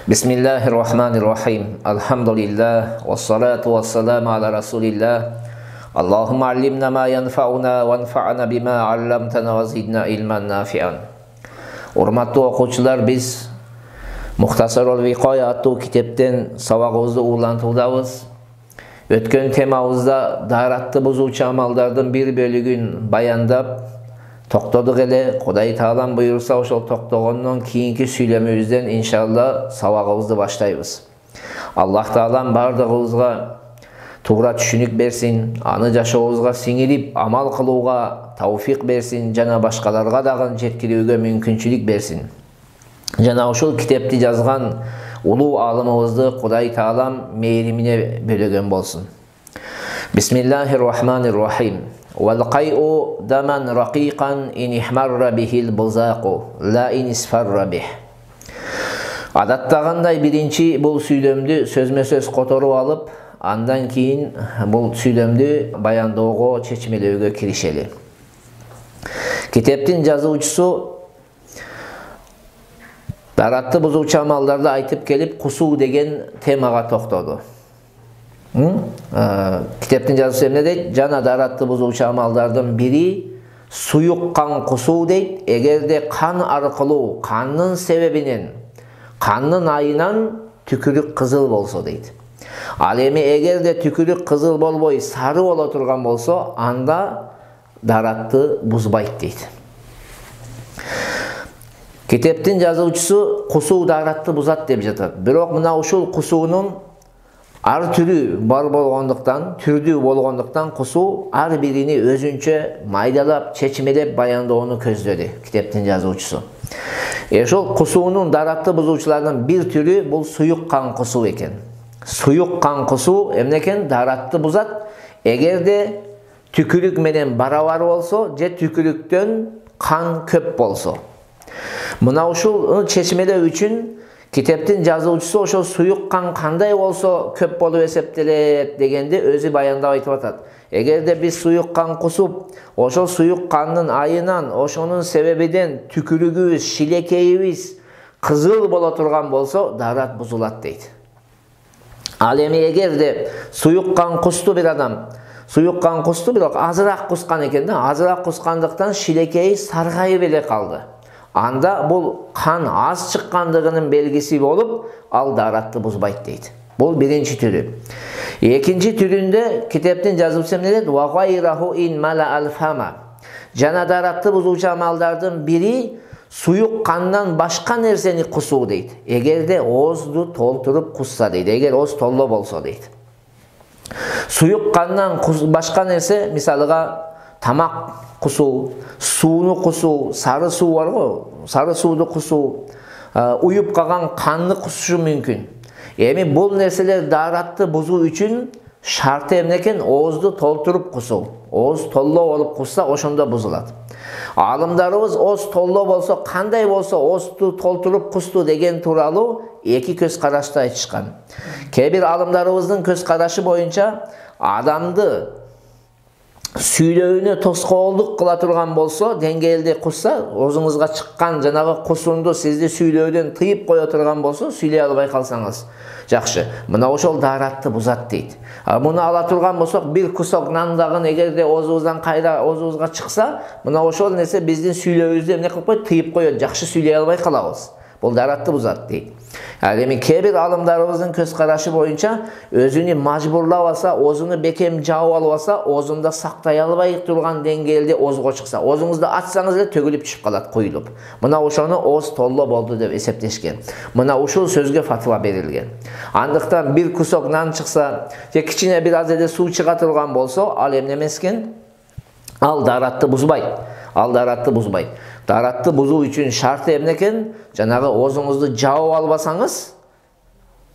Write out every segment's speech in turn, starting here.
Bismillahirrahmanirrahim. Elhamdülillah. Vessalatu vesselamu ala Resulillah. Allahumma allimna ma yanfa'una wa anfa'na bima 'allamtana ve zidna ilman nafi'an. Hurmatly okuwçular, biz Muhtasarul Viqoya attуу kitepten sabagыбызды ulantуудабыз. Өткөн темабызда даратты бузуучу амалдардын bir бөлүгүн баяндап токтодук эле. Кудай Таалам буйрса, ошол токтогондон кийинки сүйлөмүбүздөн иншалла сабагыбызды баштайбыз. Аллах Таалам бардыгыбызга туура түшүнүк берсин, аны жашообузга сиңирип амал кылууга тауфик берсин, жана башкаларга дагы жеткирүүгө мүмкүнчүлүк берсин. Жана ушул китепти жазган улуу алымыбызды Кудай Таалам мээримине бөлөгөн болсун. Бисмиллахиррахманиррахим. Валқайу даман рақиқан ин ихмарра бихил бұлзақу, ла ин исфарра бих. Адаттағандай биринчи бұл сүйлөмдү сөзмө-сөз которуп алып, андан кийин бұл сүйлөмдү баяндоого, чечмелөөгө киришели. Китептин жазуучусу даратты бузуучу амалдарды айтып келип, кусуу деген темага токтоду. Китептин жазуучусу эмне дейт? Жана даратты бузуучу амалдардын бири суюк кан кусуу дейт. Эгерде кан аркылуу, каннын себебинен, каннын айынан түкүрүк кызыл болсо дейт. Ал эми эгерде түкүрүк кызыл болбой сары боло турган болсо, анда даратты бузбайт дейт. Китептин жазуучусу кусуу даратты бузат деп жатат. Бирок мына ушул кусуунун ар түрү бар болгондуктан, түрдүү болгондуктан кусуу ар бирини өзүнчө майдалап, чечмелеп баяндоону көздөдү китептин жазуучусу. Ошол кусуунун даратты бузуучулардын бир түрү бул суюк кан кусуу экен. Суюк кан кусуу эмне экен? Даратты бузат. Эгерде түкүрүк менен барабар болсо, же түкүрүктөн кан көп болсо. Мына ушул чечмелөө үчүн китептин жазуучусу ошол суюк кан кандай болсо көп болуп эсептелет дегенди өзү баяндап айтып атат. Эгерде биз суюк кан кусуп, ошол суюк каннын айынан, ошонун себебинен түкүрүгүбүз, шилекейибиз кызыл боло турган болсо, дарат бузулат дейт. Ал эми эгерде суюк кан кусту бир адам, суюк кан кусту, бирок азыраак кускан экен да, азыраак кускандыктан шилекейи саргайып эле калды. Анда бул кан аз чыккандыгынын белгиси болуп, ал даратты бузбайт дейт. Бул биринчи түрү. Экинчи түрүндө китептин жазуучусу эмне дейт? Ва гайраху ин мала алфама. Жана даратты бузуучу амалдардын бири суюк кандан башка нерсени кусуу дейт. Эгерде оозду толтуруп кусса дейт. Эгер ооз толло болсо дейт. Суюк кандан башка нерсе, мисалыга тамак кусуу, сууну кусуу, сары суу бар го, сары сууду кусуу, уюп калган канды кусушу мүмкүн. Эми бул нерселер даратты бузуу үчүн шарты эмне экен? Оозду толтуруп кусуу. Ооз толло болуп кусса, ошондо бузулат. Алымдарыбыз ооз толло болсо, кандай болсо оозду толтуруп кусту деген тууралуу эки көз карашты айтышкан. Кээ бир алымдарыбыздын көз карашы боюнча адамды сүйлөөнө тоскоолдук кыла турган болсо, деңгээлде кусса, оозуңузга чыккан жанагы кусунду сизди сүйлөөдөн тыйып кое турган болсо, сүйлөй албай калсаңыз жакшы. Мына ошол даратты бузат дейт. Муну ала турган болсок, бир кусок нан дагы эгерде оозубуздан кайра оозубузга чыкса, мына ошол нерсе биздин сүйлөөбүздү эмне кылып коет? Тыйып коет, жакшы сүйлөй албай калабыз. Бул даратты бузат дейт. Ал эми кээ бир алымдарыбыздын көз карашы боюнча өзүнү мажбурлабаса, оозуну бекем жаап албаса, оозунда сактай албай турган деңгээлде оозго чыкса, оозуңузду ачсаңыз эле төгүлүп түшүп калат, куюлуп. Мына ошону ооз толло болду деп эсептешкен. Мына ушул сөзгө фатва берилген. Андыктан бир кусок нан чыкса, же кичине бир аз эле суу чыга турган болсо, ал эмне эмес экен? Ал даратты бузбайт. Ал даратты бузбайт. Даратты бузуу үчүн шарты эмне экен? Жанагы оозуңузду жаап албасаңыз,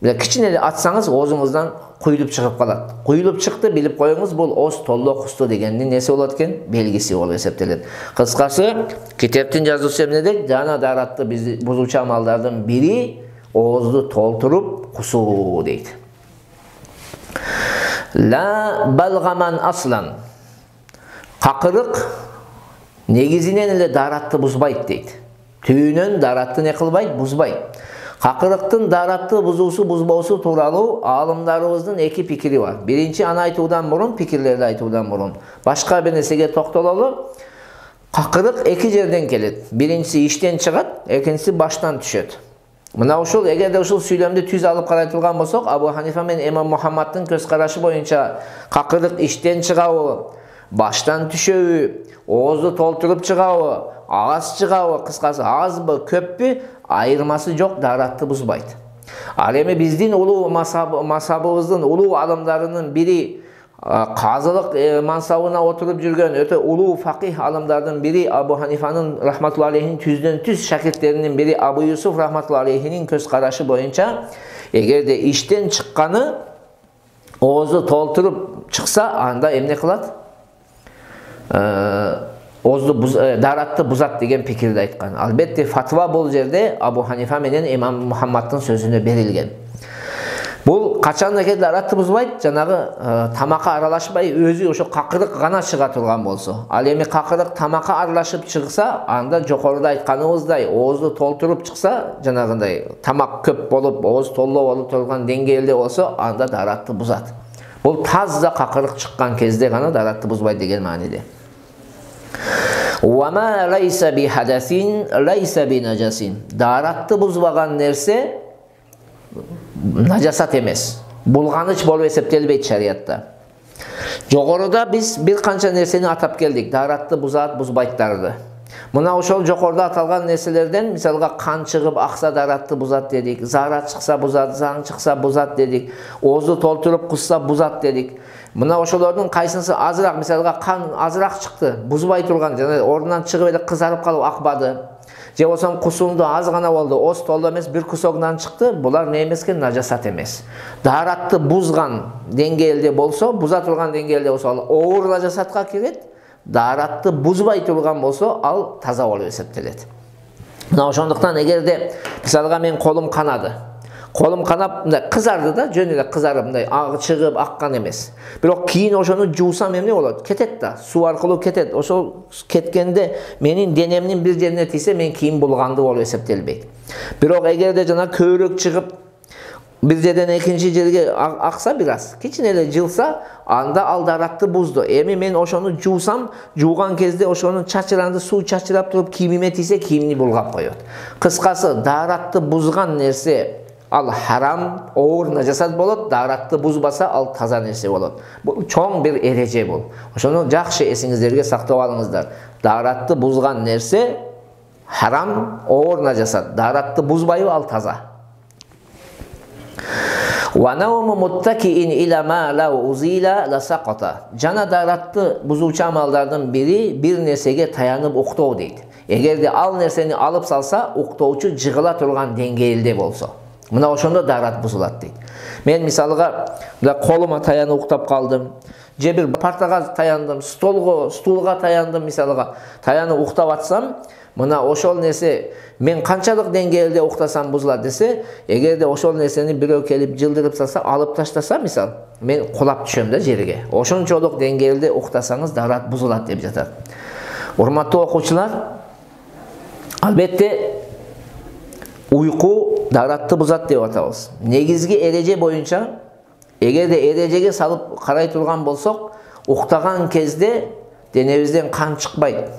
кичине эле ачсаңыз, оозуңуздан куюлуп чыгып калат. Куюлуп чыкты, билип коюңуз, бул ооз толло кусту дегендин неси болот экен? Белгиси болуп эсептелет. Кыскасы, китептин жазуучусу эмне дейт? Жана даратты бузуучу амалдардын бири оозду толтуруп кусуу дейт. Ла балгаман аслан. Какырык негизинен эле даратты бузбайт дейт. Түйүнөн даратты не кылбайт? Бузбайт. Kakırıktın daaratты buzуусу buzboосу тууралуу аалымдарыбыздын эки пикири бар. Биринчи аны айтуудан мурун, пикирлерди айтуудан мурун башка бир нерсеге токтололу. Kakırık эки жерден келет. Биринчиси иштен чыгат, экинчиси баштан түшөт. Мына ушул эгерде ушул сүйлөмдү түз алып карайтылган болсок, Абу Ханифа менен Имам Мухаммаддын көз карашы боюнча какырык иштен чыгабы, баштан түшөбү, оозду толтуруп чыгабы, аз чыгабы, кыскасы азбы, көппү, айырмасы жок, daaratты бузбайт. Ал эми биздин улуу мазхабыбыздын улуу алымдарынын бири, казылык мансабына отуруп жүргөн өтө улуу факих алымдардын бири Абу Ханифанын рахматулла алейхинин түздөн түз шакирттеринин бири Абу Юсуф рахматулла алейхинин көз карашы боюнча, эгерде иштен чыкканы оозду толтуруп чыкса, анда эмне кылат? Оозду daaratты бузат деген пикирди айткан. Албетте фатва бул жерде Абу Ханифа менен Имам Мухаммаддын сөзүнө берилген. Бул качан экен daaratты бузбайт, жанагы тамакка аралашпай өзү ошо какырык гана чыга турган болсо. Ал эми какырык тамакка аралашып чыгса, анда жокоруда айтканыбыздай оозду толтуруп чыкса, жанагындай тамак көп болуп, ооз толлоо болуп турган деңгээлде болсо, анда daaratты бузат. Бул таза какырык чыккан кезде гана daaratты бузбайт деген мааниде. وَمَا لَيْسَ بِحَدَثٍ لَيْسَ بِنَجَسٍ. Daaratты бузбаган нерсе najasat эмес. Булганыч болуп эсептелбейт шариятта. Жогоруда биз бир канча нерсени атап келдик. Daaratты бузат, бузбайттарды. Мына ошол жокоруда аталган нерселерден, мисалга кан чыгып акса daaratты бузат дедик, зара чыкса бузат, заң чыкса бузат дедик, оозду толтуруп кусса бузат дедик. Мына ошолордун кайсынысы азыраак, мисалга кан азыраак чыкты, бузбай турган, жана ордунан чыгып эле кызарып калып акпады. Же болсо кусунду аз гана болду, ооз толду эмес, бир кусогунан чыкты, булар не эмес экен, najasat эмес. Daaratты бузган деңгээлде болсо, буза турган деңгээлде болсо, ал оор najasatка кирет. Daaratты бузбай турган болсо, ал таза болуп эсептелет. Мына ошондуктан эгерде мисалга мен колум канады. Колум канап, мындай кызарды да, жөн эле кызарып, мындай чыгып аккан эмес. Бирок кийин ошону жуусам эмне болот? Кетет да, суу аркылуу кетет. Ошол кеткенде менин денемдин бир жерине тийсе, мен кийин булганды болуп эсептелбейт. Бирок эгерде жана көбүрөөк чыгып, бир жерден экинчи жерге акса, бир аз кичине эле жылса, анда ал daaratты бузду. Эми мен ошону жуусам, жууган кезде ошонун чачыранды суу чачырап туруп кийимиме тийсе, кийимни булгап коёт. Кыскасы, daaratты бузган нерсе ал харам, оор najasat болот, daaratты бузбаса, ал таза нерсе болот. Бул чоң бир эреже бул. Ошону жакшы эсиңиздерге сактап алыңыздар. Daaratты бузган нерсе харам, оор najasat. Daaratты бузбайбы, ал таза. وَنَوْمُ مُتَّكِئٍ إِلَى مَا لَوْ أُزِيلَ لَسَقَطَ. Жана daaratты бузуучу амалдардын бири бир нерсеге таянып уктоо дейт. Эгерде ал нерсени алып салса, уктоочу жыгыла турган деңгээлде болсо, мына ошондо daarat бузулат дейт. Мен мисалга колума таянып уктап калдым, же бир партага таяндым, стулга таяндым, мисалга таянып уктап атсам, мына ошол нерсе мен канчалык деңгээлде уктасам бузулат десе, эгерде ошол нерсени бирөө келип жылдырып салса, алып таштаса, мисал, мен кулап түшөм да жерге. Ошончолук деңгээлде уктасаңыз daarat бузулат деп жатат. Урматтуу окуучулар, албетте уйку daaratты бузат деп атабыз. Негизги эреже боюнча, эгерде эрежеге салып карай турган болсок, уктаган кезде денебизден кан чыкпайт.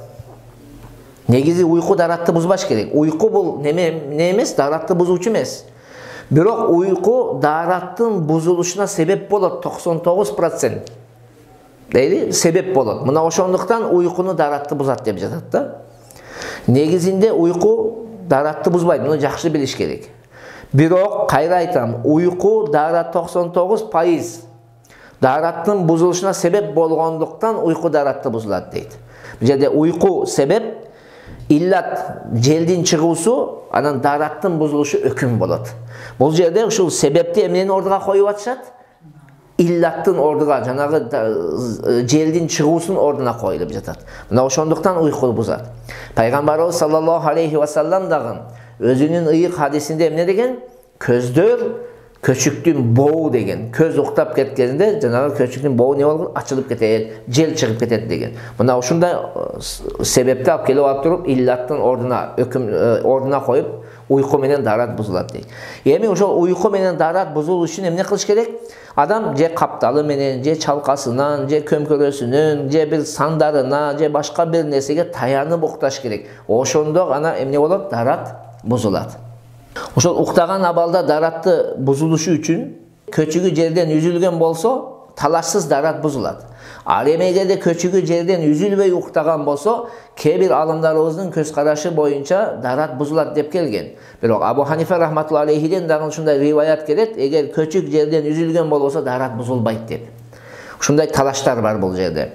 Негизи уйку daaratты бузбаш керек. Уйку бул не эмес, daaratты бузуучу эмес. Бирок уйку daarаттын бузулушуна себеп болот, 99%. Дейли, себеп болот. Мына ошондуктан уйкуну daaratты бузат деп жатат да. Негизинде уйку daaratты бузбайт, муну жакшы билиш керек. Бирок кайра айтам, уйку daarat 99% daarаттын бузулушуна себеп болгондуктан уйку daaratты бузулат дейт. Бул жерде уйку себеп, иллат желдин чыгуусу, анан daarаттын бузулушу өкүм болот. Бул жерде ушул себепти эмнени ордуга коюп атышат? Иллаттын ордуга, жанагы желдин чыгуусунун ордуна коюлуп жатат. Мына ошондуктан уйку бузат. Пайгамбарыбыз саллаллаху алейхи ва саллам дагы өзүнүн ыйык хадисинде эмне деген? Көздөр köçüktün boğu деген. Köz uktap ketkende janagı köçüktün boğu ne bolgur? Açılıp ketet, jel çıkıp ketet деген. Mına ушундай себепти алып келип алып туруп иллаттын ордуна коюп uyku менен дарат бузулат дейт. Эми ошол uyku менен дарат бузулуу үчүн эмне кылыш керек? Адам же капталы менен, же чалкасынан, же көмкөрөсүнөн, же бир сандарына, же башка бир нерсеге таянып укташ керек. Ошондо гана эмне болот? Дарат бузулат. Ошол уктаган абалда даратты бузулушу үчүн көчүгү жерден үзүлгөн болсо, талашсыз дарат бузулат. Ал эми эгерде көчүгү жерден үзүлбөй уктаган болсо, кээ бир алымдарыбыздын көз карашы боюнча дарат бузулат деп келген. Бирок Абу Ханифа рахматуллахи алейхиден дагы ушундай риваят келет, эгер көчүк жерден үзүлгөн болбосо дарат бузулбайт деп. Ушундай талаштар бар бул жерде.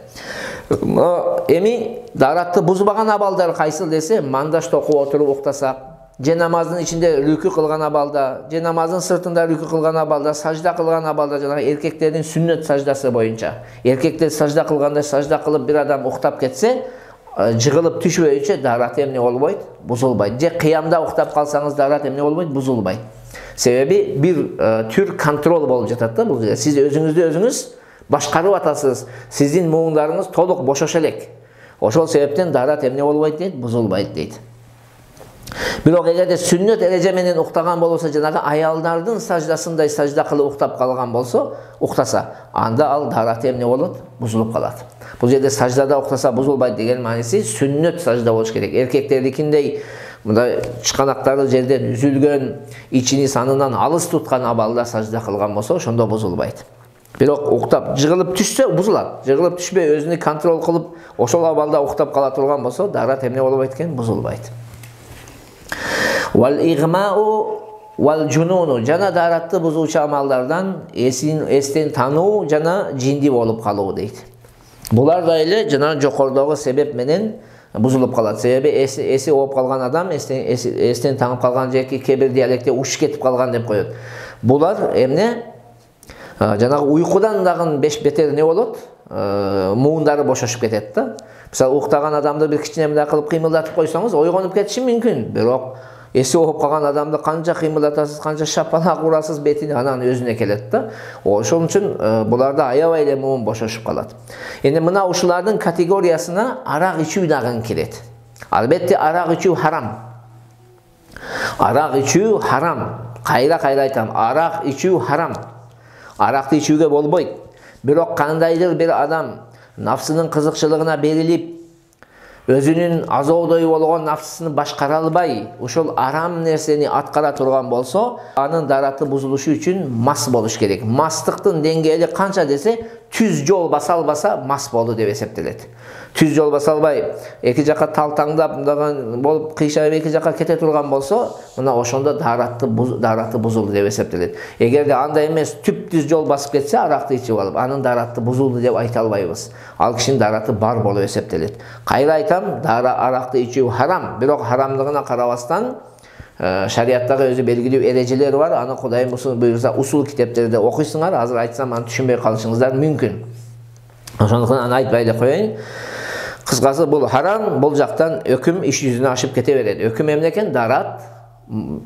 Эми даратты бузбаган абалдар кайсыл десе, мандаш токуп отуруп уктасак, же намаздын ичинде рүкү кылган абалда, же намаздын сыртында рүкү кылган абалда, сажда кылган абалда, жанагы эркектердин сүннөт саждасы боюнча. Эркектер сажда кылганда сажда кылып бир адам уктап кетсе, жыгылып түшпөйүнчө дарат эмне болбойт? Бузулбайт. Же кыямда уктап калсаңыз дарат эмне болбойт? Бузулбайт. Себеби бир түр контрол болуп жатат да бул жерде. Сиз өзүңүздү өзүңүз башкарып атасыз. Сиздин муундарыңыз толук бошошо элек. Ошол себептен дарат эмне болбойт дейт? Бузулбайт дейт. Бирок эгерде сүннөт эреже менен уктаган болсо, жанагы аялдардын саждасындай сажда кылып уктап калган болсо, уктаса, анда ал дараты эмне болот? Бузулуп калат. Бул жерде саждада уктаса бузулбайт деген мааниси сүннөт сажда болуш керек. Эркектердикиндей мындай чыканактары жерден үзүлгөн, ичини санынан алыс туткан абалда сажда кылган болсо, ошондо бузулбайт. Бирок уктап жыгылып түшсө бузулат. Жыгылып түшпөй өзүнү контрол кылып, ошол абалда уктап кала турган болсо, дарат эмне болбойт экен? Бузулбайт. Wal igma'u wal jununu жана даратты бузуучу амалдардан эстен тануу жана жинди болуп калуу дейт. Булар да эле жана жокордогу себеп менен бузулуп калат. Себеби эси ооп калган адам эстен таңып калган жеки кээ-бир диалектте уш кетип калган деп коет. Булар эмне? Жанагы уйкудан дагы беш бетер не болот? Муундары бошошуп кетет да. Мисалы уктаган адамды бир кичине мындай кылып кыймылдатып койсоңуз, ойгонуп кетиши мүмкүн. Бирок эси ооп калган адамды канча кыймылдатасыз, канча шапалак урасыз, бетине анан өзүнө келет да. Ошол үчүн буларда аябай эле муун бошошуп калат. Эми мына ушулардын категориясына арак ичүү дагы кирет. Албетте арак ичүү харам. Арак ичүү харам. Кайра айтам, арак ичүү харам. Аракты ичүүгө болбойт. Бирок кандайдыр бир адам нафсынын кызыкчылыгына берилип, өзүнүн азоодой болгон нафсысын башкара албай, ошол арам нерсени аткара турган болсо, анын дараты бузулушу үчүн мас болуш керек. Мастыктын деңгээли канча десе, түз жол баса албаса мас болду деп эсептелет. Түз жол баса албай, эки жака талтаңдап, мындаган болуп кыйшайып эки жака кете турган болсо, мына ошондо дараты бузулду деп эсептелет. Эгерде андай эмес, түп-түз жол басып кетсе, аракты ичип алып, анын дараты бузулду деп айта албайбыз. Ал кишинин дараты бар болуп эсептелет. Кайра айтам, аракты ичүү харам, бирок харамдыгына карабастан шариаттагы өзү белгилүү эрежелер бар. Аны Кудайым буйрса усул китептерде окуйсуңар. Азыр айтсам, аны түшүнбөй калышыңыздар мүмкүн. Ошондуктан аны айтпай эле коеюн. Кыскасы бул харам, бул жактан өкүм иш жүзүнө ашып кете берет. Өкүм эмне экен? Дарат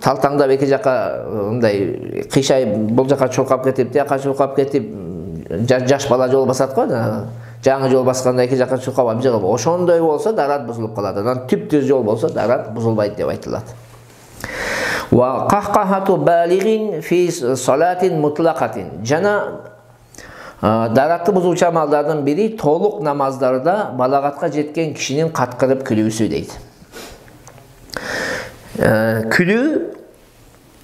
талтаңдап эки жака мындай кыйшайып, бул жака чуркап кетип, тияка чуркап кетип, жаш бала жол басат го, жаңы жол басканда эки жака чуркап жыгып, ошондой болсо дарат бузулуп калат. Анан түп-түз жол болсо дарат бузулбайт деп айтылат. Ва кахкахату балигин фи салатин мутлакатин. Жана даратты бузуучу амалдардын бири толук намаздарда балагатка жеткен кишинин каткырып күлүүсү дейт. Күлүү,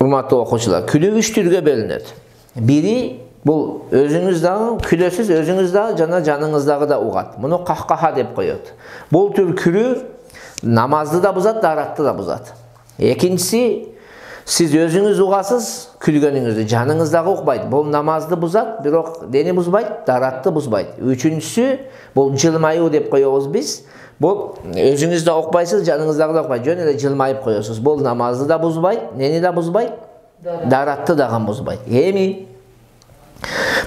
урматтуу окуучулар, күлүү үч түргө бөлүнөт. Бири бул өзүңүз дагы күлөсүз, өзүңүз дагы жана жаныңыздагы да угат. Муну кахкаха деп коет. Бул түр күлүү намазды да бузат, даратты да бузат. Экинчиси, сиз өзүңүз угасыз, күлгөнүңүздү жаныңыздагы укпайт. Бул намазды бузат, бирок дени бузбайт, даратты бузбайт. Үчүнчүсү, бул жылмаюу деп коебуз биз. Бул өзүңүз да укпайсыз, жаныңыздагы да укпайт. Жөн эле жылмайып коесуз. Бул намазды да бузбайт, нени да бузбайт, даратты дагы бузбайт. Эми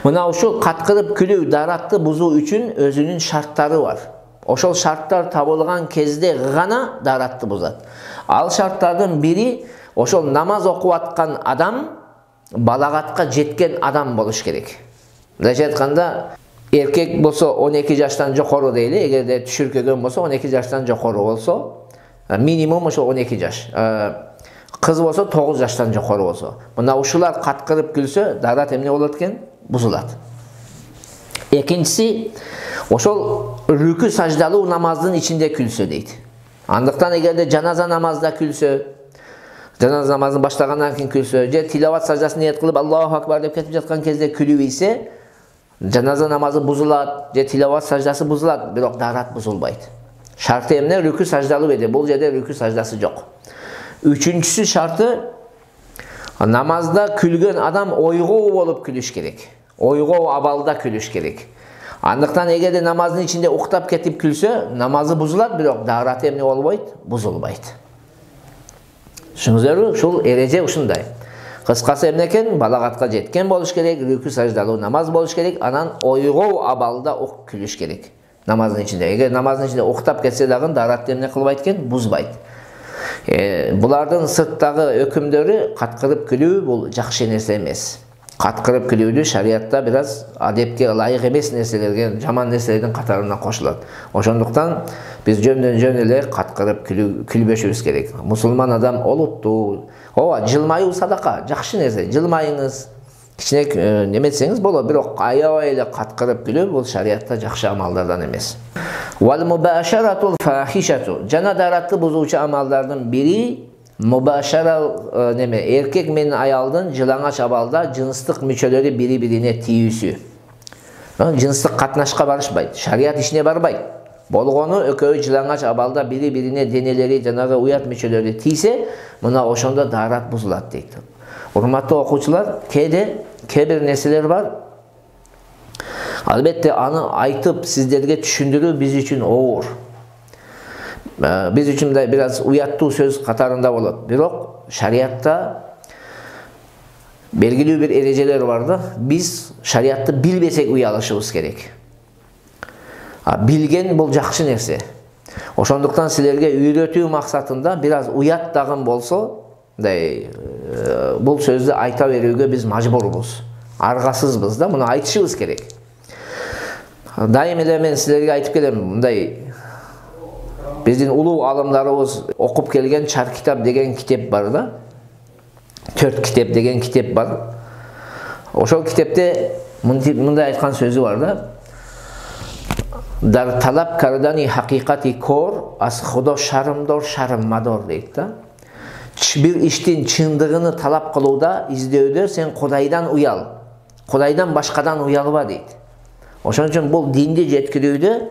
мына ушул каткырып күлүү, даратты бузуу үчүн өзүнүн шарттары бар. Ошол шарттар табылган кезде гана даратты бузат. Ал шарттардын бири, ошол намаз окуп аткан адам балагатка жеткен адам болуш керек. Мындайча айтканда, эркек болсо 12 жаштан жокору дейли, эгерде түшүркөгөн болсо 12 жаштан жокору болсо, минимум ошо 12 жаш. Кыз болсо 9 жаштан жокору болсо. Мына ушулар каткырып күлсө, дарат эмне болот экен? Бузулат. Экинчиси, ошол рүкү саждалуу намаздын ичинде күлсө дейт. Андыктан эгерде жаназа намазда күлсө, жаназа намазын баштагандан кийин күлсө, же тилават саждасын ниет кылып Аллаху акбар деп кетип жаткан кезде күлүп ийсе, жаназа намазы бузулат, же тилават саждасы бузулат, бирок дарат бузулбайт. Шарты эмне? Рүкү саждалуу эди. Бул жерде рүкү саждасы жок. Үчүнчүсү шарты, намазда күлгөн адам ойгоо болуп күлүш керек. Ойгоо абалда күлүш керек. Андыктан эгерде намаздын ичинде уктап кетип күлсө, намазы бузулат, бирок дараты эмне болбойт? Бузулбайт. Түшүңүздөрбү? Ушул эреже ушундай. Кыскасы эмне экен? Балагатка жеткен болуш керек, рүкү саждалуу намаз болуш керек, анан ойгоо абалда күлүш керек. Намаздын ичинде. Эгер намаздын ичинде уктап кетсе дагы даратты эмне кылбайт экен? Бузбайт. Булардын сырттагы өкүмдөрү каткырып күлүү бул жакшы нерсе эмес. Каткырып күлүүдү шариатта бираз адепке ылайык эмес нерселерге, жаман нерселердин катарына кошулат. Ошондуктан биз жөн эле каткырып күлбөшүбүз керек. Мусулман адам олуттуу, жылмаюу садака, жакшы нерсе. Жылмайыңыз, кичине неметсеңиз болот, бирок аябай эле каткырып күлүү бул шариатта жакшы амалдардан эмес. Вал мубашаратул фахишату. Жана даратты бузуучу амалдардын бири мубашара эркек менен аялдын жылаңач абалда жыныстык мүчөлөрү бири-бирине тийүүсү. Жыныстык катнашка барышпайт, шариат ишине барбайт. Болгону экөө жылаңач абалда бири-бирине денелери жанагы уят мүчөлөрү тийсе, мына ошондо дарат бузулат дейт. Урматтуу окуучулар, кээ бир нерселер бар. Албетте аны айтып сиздерге түшүндүрүү биз үчүн оор. Биз үчүн да бираз уяттуу сөз катарында болот. Бирок шариатта белгилүү бир эрежелер бар да. Биз шариатты билбесек уялышыбыз керек. Билген бул жакшы нерсе. Ошондуктан силерге үйрөтүү максатында бираз уят дагы болсо, бул сөздү айта берүүгө биз мажбурбуз. Аргасызбыз да, муну айтышыбыз керек. Дайым эле мен силерге айтып келем, мындай биздин улуу алымдарыбыз окуп келген Чар китап деген китеп бар да. 4 китеп деген китеп бар. Ошол китепте мындай айткан сөзү бар да. Дар талап кардани хакыйкати кор аз худо шармдор шарммадор дейт да. Бир иштин чындыгын талап кылууда, издөөдө сен Кудайдан уял. Кудайдан башкадан уялба дейт. Ошон үчүн бул динди жеткирүүдө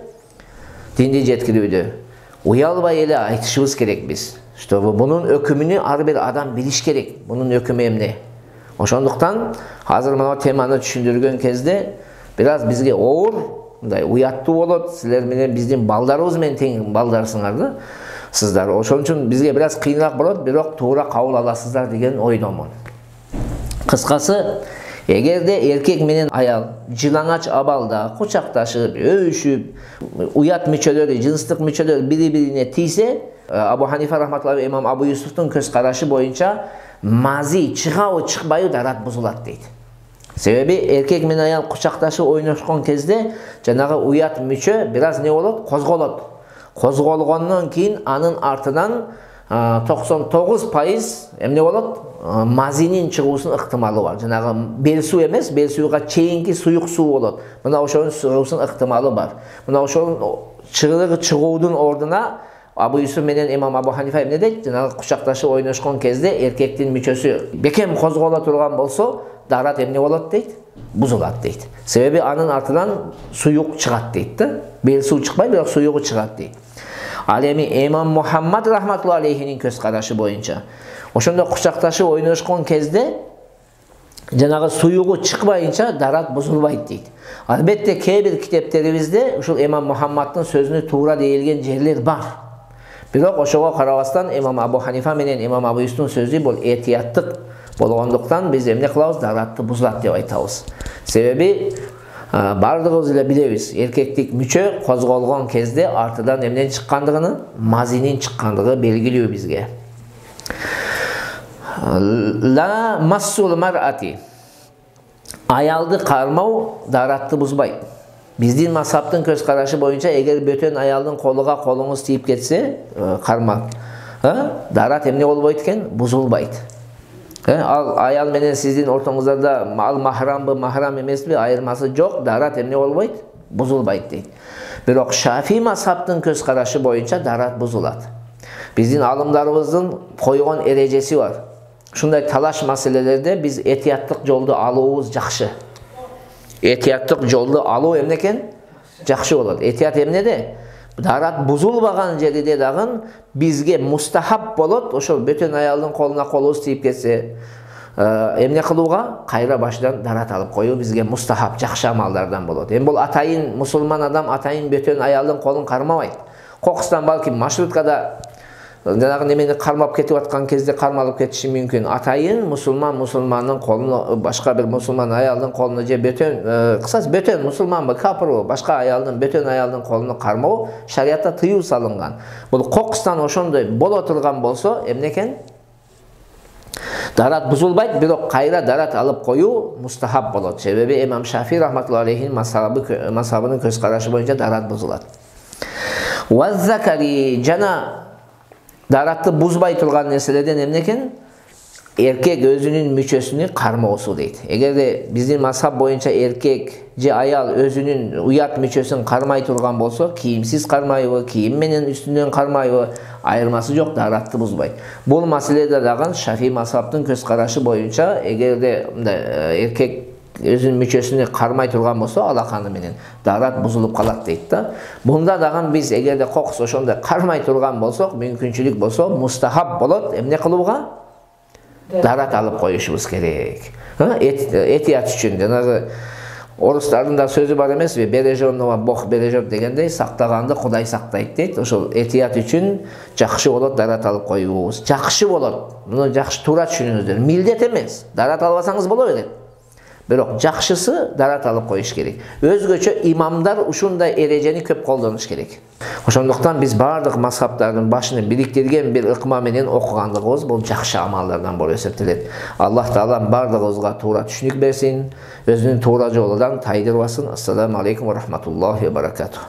уялбай эле айтышыбыз керек биз. Чтобы бунун өкүмүнү ар бир адам билиш керек. Бунун өкүмү эмне? Ошондуктан азыр мына теманы түшүндүргөн кезде бираз бизге оор, мындай уяттуу болот. Силер менен биздин балдарыбыз менен тең балдарсыңар да. Сиздар ошон үчүн бизге бираз кыйыныраак болот, бирок туура кабыл аласыздар деген ойдомун. Кыскасы, эгерде эркек менен аял жылаңач абалда кучакташып, өбүшүп, уят мүчөлөрү, жыныстык мүчөлөр бири-бирине тийсе, Абу Ханифа рахматуллахи имам Абу Юсуфтун көз карашы боюнча мази чыгабы чыкпайбы дарат бузулат дейт. Себеби эркек менен аял кучакташып ойношкон кезде жанагы уят мүчө бираз не болот? Козголот. Козголгондон кийин анын артынан 99% эмне болот? Мазинин чыгуусунун ыктымалы бар. Жанагы бел суу эмес, бел сууга чейинки суюк суу болот. Мына ошонун чыгуусунун ыктымалы бар. Мына ошонун чыгуудун ордуна Абу Юсуф менен имам Абу Ханифа эмне дейт? Жанагы кучакташып ойношкон кезде эркектин мүчөсү бекем козголо турган болсо, дарат эмне болот дейт? Бузулат дейт. Себеби анын артынан суюк чыгат дейт да. Бел суу чыкпайт, бирок суюгу чыгат дейт. Ал эми имам Мухаммад рахматуллахи алейхинин көз карашы боюнча ошондо кучакташып ойношкон кезде жанагы суюгу чыкпайынча дарат бузулбайт дейт. Албетте кээ бир китептерибизде ушул имам Мухаммаддын сөзүнө туура дейилген жерлер бар. Бирок ошого карабастан имам Абу Ханифа менен имам Абу Юсуфтун сөзү бул этияттык болгондуктан биз эмне кылабыз? Даратты бузулат деп айтабыз. Себеби бардыгыбыз эле билебиз, эркектик мүчө козголгон кезде артынан эмнен чыккандыгын, мазинин чыккандыгы белгилүү бизге. La massul mar'ati. Ayaldı karmao daratты buzbay. Bizdin mazhabtın köz karaşı boyunca eğer bötön ayaldın koluga kolunuz tiyip ketse karmak. Darat emne olbaydı ken buzulbaydı. Al ayal menen sizdin ortamızda al mahram mı mahram emes mi ayırması yok. Darat emne olbaydı buzulbaydı deydi. Biroq Şafii mazhabtın köz karaşı boyunca darat buzuladı. Bizdin alımlarımızın koygan erecesi var. Şunday talaş meselelerde biz etiyatlık yoldu alığımız жақшы. Etiyatlık yoldu alуу emneken жақшы болады. Etiyat emne de darat buzulbagan жерде дагы bizge mustahab болот. Ошо бөтөн аялдын колуна колубуз тийип кетсе, эмне кылууга кайра башынан дарат алып коюу bizge mustahab, жақшы амалдардан болот. Эми бул атайын мусулман адам атайын бөтөн аялдын колун кармабайт. Кокустан балки маршруткада жаңағы немени кармап кетип аткан кезде кармалып кетиши мүмкүн. Атайын мусулмандын колуна, башка бир мусулман аялдын колуна же бөтөн, кысасы бөтөн мусулманбы, капырбы, башка аялдын, бөтөн аялдын колуна кармоо шариатта тыюу салынган. Бул кокустан ошондой боло турган болсо, эмне экен? Дарат бузулбайт, бирок кайра дарат алып коюу мустахаб болот. Себеби имам Шафии рахматуллахи алейхин мазхабынын көз карашы боюнча дарат бузулат. Ваззакари жана daratты buzbay turgan nesileden emne eken? Erkek özünün müçösünü karmoosу дейт. Эгерде биздин мазхаб боюнча эркек же аял өзүнүн уят мүчөсүн кармай турган болсо, кийимсиз кармайбы, кийим менен үстүнөн кармайбы, айырмасы жок, daratты бузбайт. Бул маселеде дагы Шафии мазхабтын көз карашы боюнча эгерде эркек өзүнүн мүчөсүнө кармай турган болсо, алаканы менен дарат бузулуп калат дейт да. Бунда дагы биз эгерде кокус ошондой кармай турган болсок, мүмкүнчүлүк болсо, мустахаб болот. Эмне кылууга? Дарат алып коюшубуз керек. Этият үчүн. Жанагы орустардын да сөзү бар эмеспи? Береженного Бог бережет дегендей, сактаганды Кудай сактайт дейт. Ошол этият үчүн жакшы болот дарат алып коюубуз. Жакшы болот. Муну жакшы туура түшүнүңүздөр. Милдет эмес. Дарат албасаңыз боло берет. Бирок жакшысы дарат алып коюш керек. Өзгөчө имамдар ушундай эрежени көп колдонуш керек. Ошондуктан биз бардык мазхабтардын башын бириктирген бир ыкма менен окугандыгыбыз бул жакшы амалдардан болуп эсептелет. Аллах Таала бардыгыбызга туура түшүнүк берсин, өзүнүн туура жолудан тайдырбасын. Ассаламу алейкум ва рахматуллахи ва баракатух.